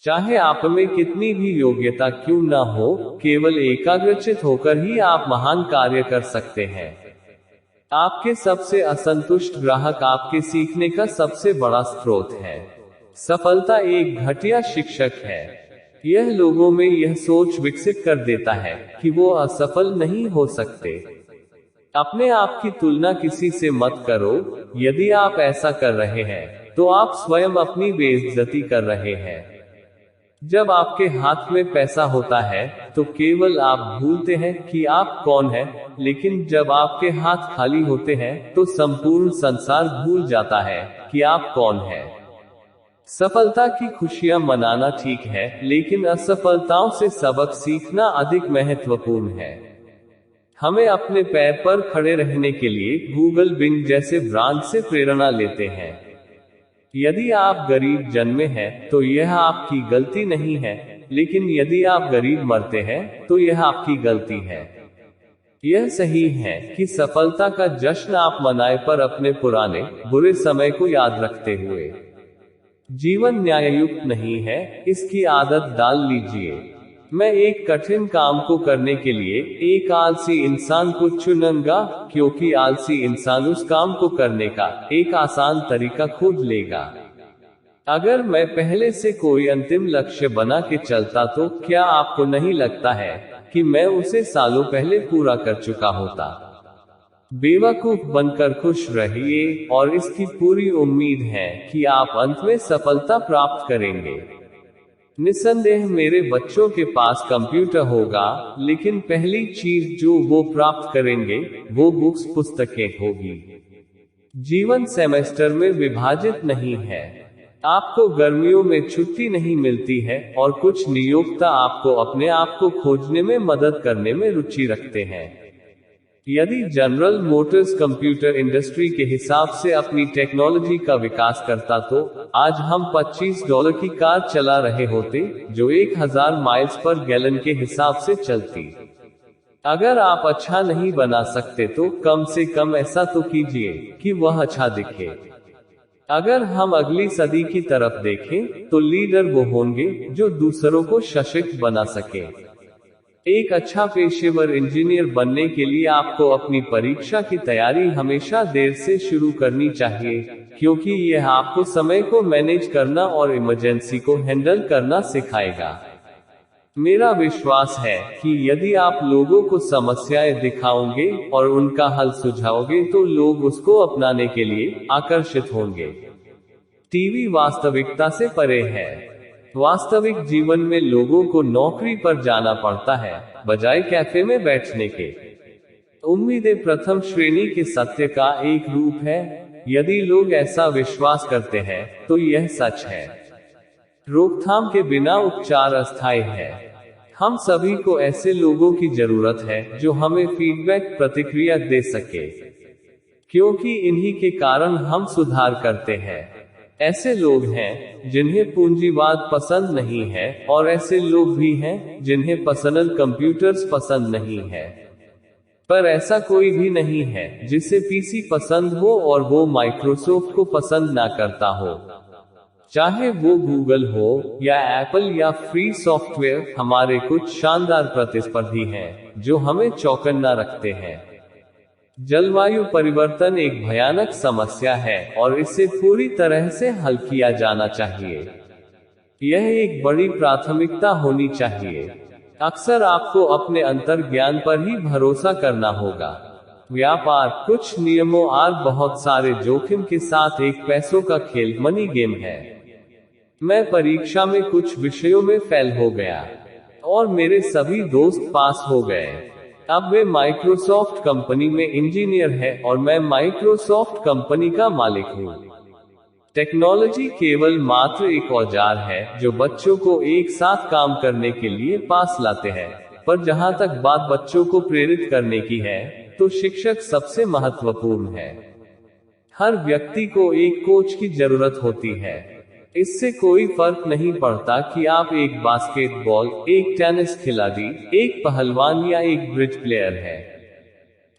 चाहे आप में कितनी भी योग्यता क्यों न हो, केवल एकाग्रचित होकर ही आप महान कार्य कर सकते हैं। आपके सबसे असंतुष्ट ग्राहक आपके सीखने का सबसे बड़ा स्रोत है। सफलता एक घटिया शिक्षक है। यह लोगों में यह सोच विकसित कर देता है कि वो असफल नहीं हो सकते। अपने आप की तुलना किसी से मत करो। यदि आप ऐसा कर रहे हैं तो आप स्वयं अपनी बेइज्जती कर रहे हैं। जब आपके हाथ में पैसा होता है तो केवल आप भूलते हैं कि आप कौन हैं, लेकिन जब आपके हाथ खाली होते हैं तो संपूर्ण संसार भूल जाता है कि आप कौन हैं। सफलता की खुशियां मनाना ठीक है, लेकिन असफलताओं से सबक सीखना अधिक महत्वपूर्ण है। हमें अपने पैर पर खड़े रहने के लिए गूगल बिंग जैसे ब्रांड से प्रेरणा लेते हैं। यदि आप गरीब जन्मे हैं तो यह आपकी गलती नहीं है, लेकिन यदि आप गरीब मरते हैं तो यह आपकी गलती है। यह सही है कि सफलता का जश्न आप मनाएं, पर अपने पुराने बुरे समय को याद रखते हुए। जीवन न्याययुक्त नहीं है, इसकी आदत डाल लीजिए। मैं एक कठिन काम को करने के लिए एक आलसी इंसान को चुनूंगा, क्योंकि आलसी इंसान उस काम को करने का एक आसान तरीका खोज लेगा। अगर मैं पहले से कोई अंतिम लक्ष्य बना के चलता तो क्या आपको नहीं लगता है कि मैं उसे सालों पहले पूरा कर चुका होता? बेवकूफ बनकर खुश रहिए, और इसकी पूरी उम्मीद है कि आप अंत में सफलता प्राप्त करेंगे। निस्संदेह मेरे बच्चों के पास कंप्यूटर होगा, लेकिन पहली चीज जो वो प्राप्त करेंगे वो बुक्स पुस्तकें होगी। जीवन सेमेस्टर में विभाजित नहीं है। आपको गर्मियों में छुट्टी नहीं मिलती है, और कुछ नियोक्ता आपको अपने आप को खोजने में मदद करने में रुचि रखते हैं। यदि जनरल मोटर्स कंप्यूटर इंडस्ट्री के हिसाब से अपनी टेक्नोलॉजी का विकास करता तो आज हम $25 की कार चला रहे होते, जो 1000 माइल्स पर गैलन के हिसाब से चलती। अगर आप अच्छा नहीं बना सकते तो कम से कम ऐसा तो कीजिए कि वह अच्छा दिखे। अगर हम अगली सदी की तरफ देखें तो लीडर वो होंगे जो दूसरों को सशक्त बना सके। एक अच्छा पेशेवर इंजीनियर बनने के लिए आपको अपनी परीक्षा की तैयारी हमेशा देर से शुरू करनी चाहिए, क्योंकि यह आपको समय को मैनेज करना और इमरजेंसी को हैंडल करना सिखाएगा। मेरा विश्वास है कि यदि आप लोगों को समस्याएं दिखाओगे और उनका हल सुझाओगे तो लोग उसको अपनाने के लिए आकर्षित होंगे। टीवी वास्तविकता से परे है। वास्तविक जीवन में लोगों को नौकरी पर जाना पड़ता है, बजाय कैफे में बैठने के। उम्मीदें प्रथम श्रेणी के सत्य का एक रूप है। यदि लोग ऐसा विश्वास करते हैं तो यह सच है। रोकथाम के बिना उपचार अस्थायी है। हम सभी को ऐसे लोगों की जरूरत है जो हमें फीडबैक प्रतिक्रिया दे सके, क्योंकि इन्हीं के कारण हम सुधार करते हैं। ऐसे लोग हैं जिन्हें पूंजीवाद पसंद नहीं है, और ऐसे लोग भी हैं जिन्हें पर्सनल कंप्यूटर्स पसंद नहीं है। पर ऐसा कोई भी नहीं है जिसे पीसी पसंद हो और वो माइक्रोसॉफ्ट को पसंद ना करता हो। चाहे वो गूगल हो या एप्पल या फ्री सॉफ्टवेयर, हमारे कुछ शानदार प्रतिस्पर्धी हैं जो हमें चौकन्ना रखते हैं। जलवायु परिवर्तन एक भयानक समस्या है और इसे पूरी तरह से हल किया जाना चाहिए। यह एक बड़ी प्राथमिकता होनी चाहिए। अक्सर आपको अपने अंतर्ज्ञान पर ही भरोसा करना होगा। व्यापार कुछ नियमों और बहुत सारे जोखिम के साथ एक पैसों का खेल, मनी गेम है। मैं परीक्षा में कुछ विषयों में फेल हो गया और मेरे सभी दोस्त पास हो गए। अब वे माइक्रोसॉफ्ट कंपनी में इंजीनियर है और मैं माइक्रोसॉफ्ट कंपनी का मालिक हूँ। टेक्नोलॉजी केवल मात्र एक औजार है जो बच्चों को एक साथ काम करने के लिए पास लाते हैं, पर जहाँ तक बात बच्चों को प्रेरित करने की है तो शिक्षक सबसे महत्वपूर्ण है। हर व्यक्ति को एक कोच की जरूरत होती है। इससे कोई फर्क नहीं पड़ता कि आप एक बास्केटबॉल, एक टेनिस खिलाड़ी, एक पहलवान या एक ब्रिज प्लेयर है।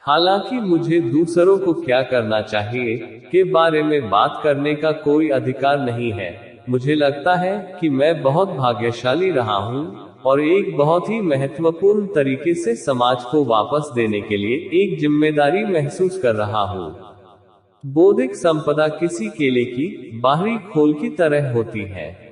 हालांकि मुझे दूसरों को क्या करना चाहिए के बारे में बात करने का कोई अधिकार नहीं है, मुझे लगता है कि मैं बहुत भाग्यशाली रहा हूँ और एक बहुत ही महत्वपूर्ण तरीके से समाज को वापस देने के लिए एक जिम्मेदारी महसूस कर रहा हूँ। बौद्धिक संपदा किसी केले की बाहरी खोल की तरह होती है।